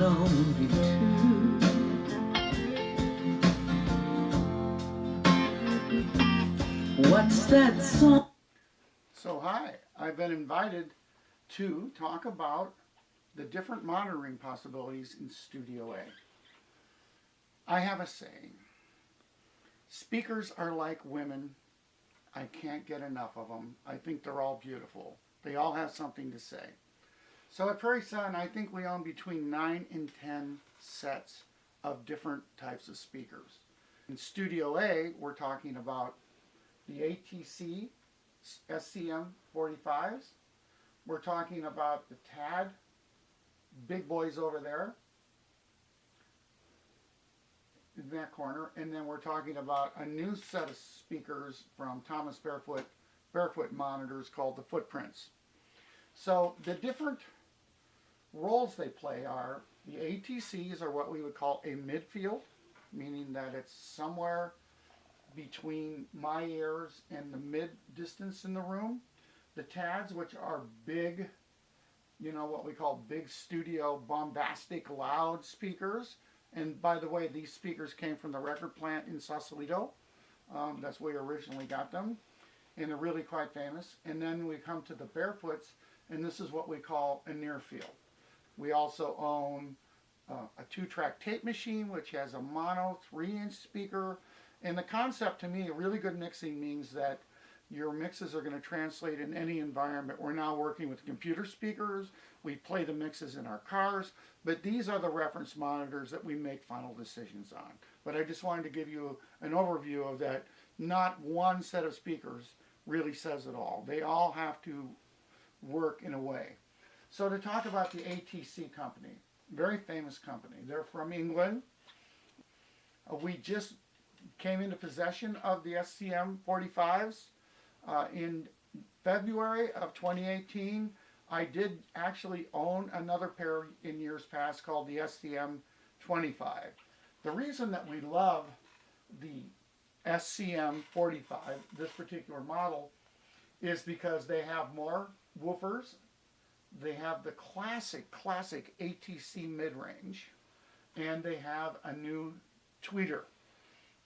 only two. What's that song? So hi, I've been invited to talk about the different monitoring possibilities in Studio A. I have a saying, speakers are like women. I can't get enough of them. I think they're all beautiful. They all have something to say. So at Prairie Sun, I think we own between 9 and 10 sets of different types of speakers. In Studio A, we're talking about the ATC SCM-45s. We're talking about the TAD, big boys over there in that corner, and then we're talking about a new set of speakers from Thomas Barefoot monitors called the Footprints. So the different roles they play are, the ATCs are what we would call a midfield, meaning that it's somewhere between my ears and the mid distance in the room. The TADs, which are big, you know, what we call big studio bombastic loud speakers. And by the way, these speakers came from the record plant in Sausalito. That's where we originally got them. And they're really quite famous. And then we come to the Barefoots, and this is what we call a near field. We also own a 2-track tape machine, which has a mono 3-inch speaker. And the concept to me, really good mixing means that your mixes are going to translate in any environment. We're now working with computer speakers. We play the mixes in our cars. But these are the reference monitors that we make final decisions on. But I just wanted to give you an overview of that. Not one set of speakers really says it all. They all have to work in a way. So to talk about the ATC company, very famous company. They're from England. We just came into possession of the SCM-45s in February of 2018. I did actually own another pair in years past called the SCM-25. The reason that we love the SCM-45, this particular model, is because they have more woofers. They have the classic ATC mid-range, and they have a new tweeter.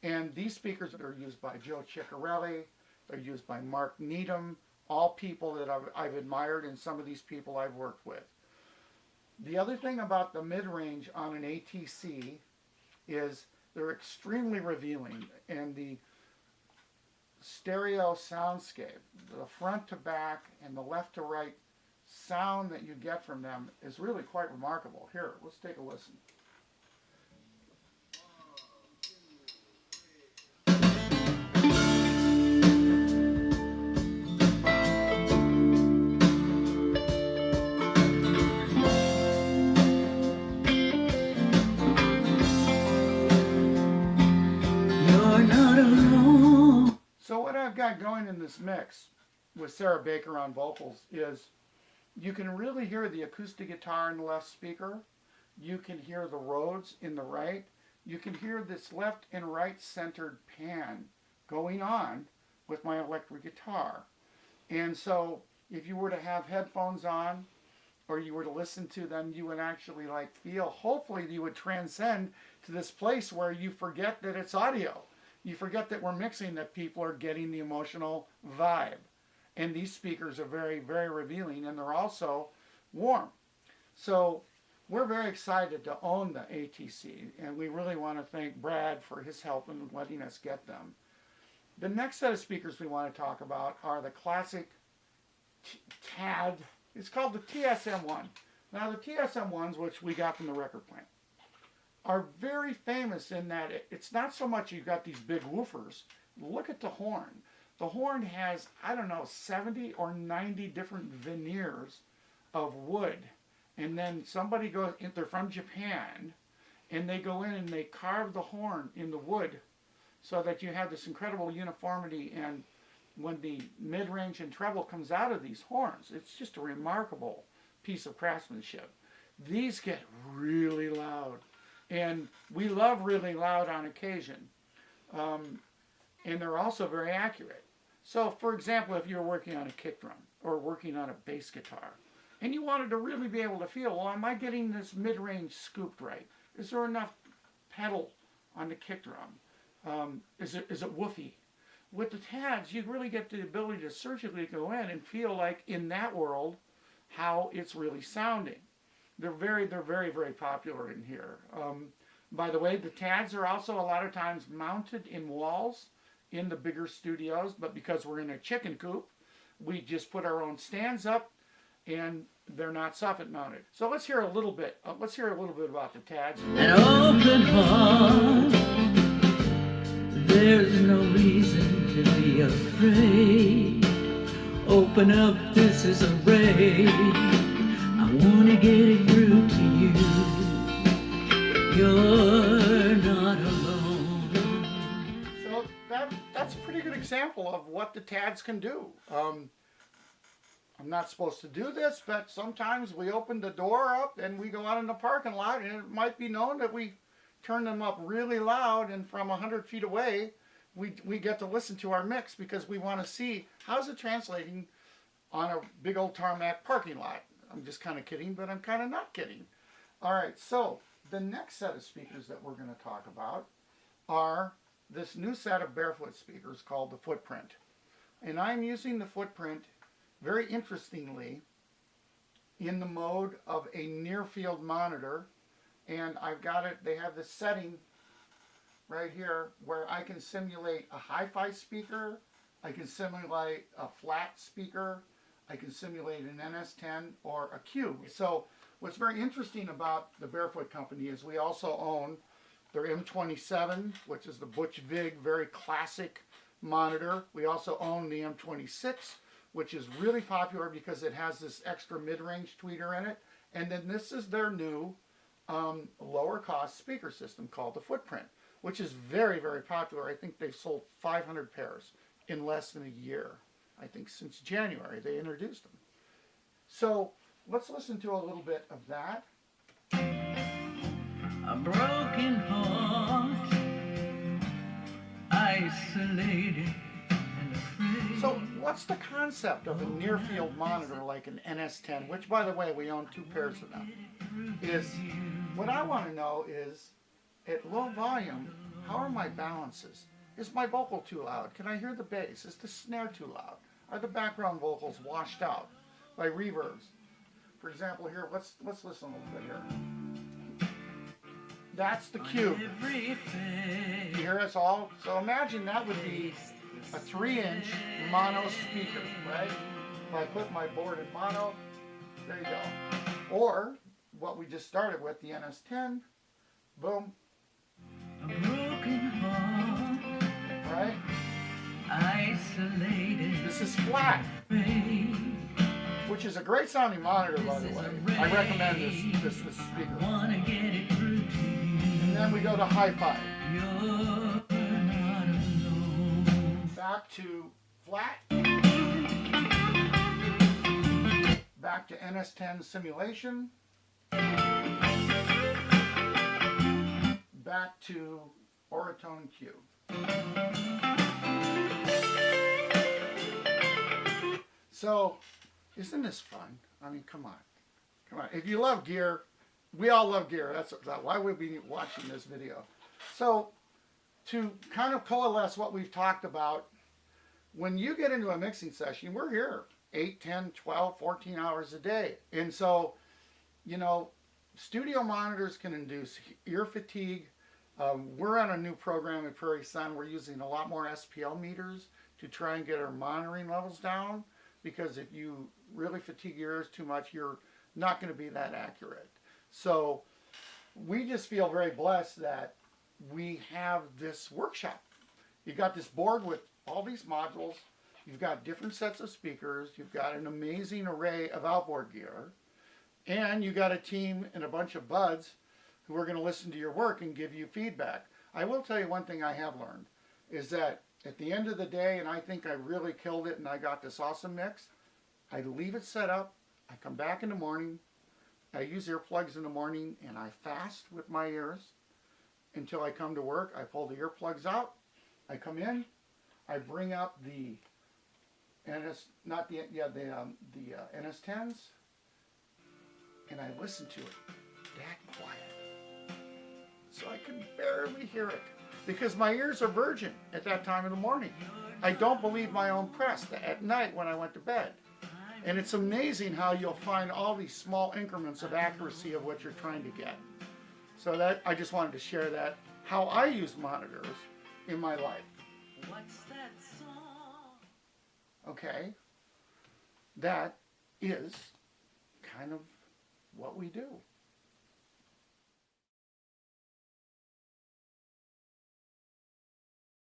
And these speakers are used by Joe Ciccarelli, they're used by Mark Needham, all people that I've admired, and some of these people I've worked with. The other thing about the mid-range on an ATC is they're extremely revealing, and the stereo soundscape, the front to back and the left to right sound that you get from them is really quite remarkable. Here, let's take a listen. So what I've got going in this mix with Sarah Baker on vocals is you can really hear the acoustic guitar in the left speaker. You can hear the Rhodes in the right. You can hear this left and right centered pan going on with my electric guitar. And so if you were to have headphones on or you were to listen to them, you would actually feel, hopefully you would transcend to this place where you forget that it's audio. You forget that we're mixing, that people are getting the emotional vibe. And these speakers are very, very revealing, and they're also warm. So we're very excited to own the ATC, and we really want to thank Brad for his help in letting us get them. The next set of speakers we want to talk about are the classic TAD. It's called the TSM-1. Now the TSM-1s, which we got from the record plant, are very famous in that it's not so much you've got these big woofers. Look at the horn. The horn has, I don't know, 70 or 90 different veneers of wood. And then somebody goes, they're from Japan, and they go in and they carve the horn in the wood so that you have this incredible uniformity. And when the mid-range and treble comes out of these horns, it's just a remarkable piece of craftsmanship. These get really loud. And we love really loud on occasion. And they're also very accurate. So, for example, if you're working on a kick drum or working on a bass guitar, And you wanted to really be able to feel, well, am I getting this mid-range scooped right? Is there enough pedal on the kick drum? Is it woofy? With the TADs, you really get the ability to surgically go in and feel like in that world how it's really sounding. They're very, very popular in here. By the way, the TADs are also a lot of times mounted in walls in the bigger studios, but because we're in a chicken coop, we just put our own stands up, and they're not soffit mounted. So let's hear a little bit. Let's hear a little bit about the TADs. An open heart. There's no reason to be afraid. Open up, this is a raid. I wanna get it through to you. You're not alone. So that's a pretty good example of what the TADs can do. I'm not supposed to do this, but sometimes we open the door up and we go out in the parking lot, and it might be known that we turn them up really loud, and from 100 feet away we get to listen to our mix because we want to see how's it translating on a big old tarmac parking lot. I'm just kind of kidding, but I'm kind of not kidding. All right, so the next set of speakers that we're going to talk about are this new set of Barefoot speakers called the Footprint. And I'm using the Footprint, very interestingly, in the mode of a near field monitor. And I've got it, they have this setting right here where I can simulate a hi-fi speaker, I can simulate a flat speaker, I can simulate an NS10 or a Cube. So what's very interesting about the Barefoot company is we also own their M27, which is the Butch Vig, very classic monitor. We also own the M26, which is really popular because it has this extra mid-range tweeter in it. And then this is their new lower cost speaker system called the Footprint, which is very popular. I think they've sold 500 pairs in less than a year. I think since January they introduced them. So let's listen to a little bit of that. A broken heart, isolated and afraid. So what's the concept of a near field monitor like an NS10, which by the way we own 2 pairs of them, is what I want to know is at low volume, how are my balances? Is my vocal too loud? Can I hear the bass? Is the snare too loud? Are the background vocals washed out by reverbs? For example here, let's listen a little bit here. That's the Cube. You hear us all? So imagine that would be a 3-inch mono speaker, right? If I put my board in mono, there you go. Or what we just started with, the NS10, boom. A broken heart, Right? isolated. This is flat, which is a great sounding monitor, by the way. I recommend this speaker. Wanna get it through to you. And then we go to hi-fi. You're not alone. Back to flat. Back to NS10 simulation. Back to Oratone Q. So, isn't this fun? I mean, come on. Come on. If you love gear, we all love gear. That's why we'd be watching this video. So, to kind of coalesce what we've talked about, when you get into a mixing session, we're here 8, 10, 12, 14 hours a day. And so, you know, studio monitors can induce ear fatigue. We're on a new program at Prairie Sun. We're using a lot more SPL meters to try and get our monitoring levels down, because if you really fatigue your ears too much, you're not going to be that accurate. So we just feel very blessed that we have this workshop. You've got this board with all these modules. You've got different sets of speakers. You've got an amazing array of outboard gear. And you got a team and a bunch of buds who are going to listen to your work and give you feedback. I will tell you one thing I have learned is that at the end of the day, and I think I really killed it and I got this awesome mix, I leave it set up, I come back in the morning, I use earplugs in the morning, and I fast with my ears until I come to work. I pull the earplugs out, I come in, I bring up the NS10s, and I listened to it that quiet. So I could barely hear it because my ears are virgin at that time of the morning. I don't believe my own press at night when I went to bed. And it's amazing how you'll find all these small increments of accuracy of what you're trying to get. So that I just wanted to share that, how I use monitors in my life. What's that song? Okay, that is kind of what we do.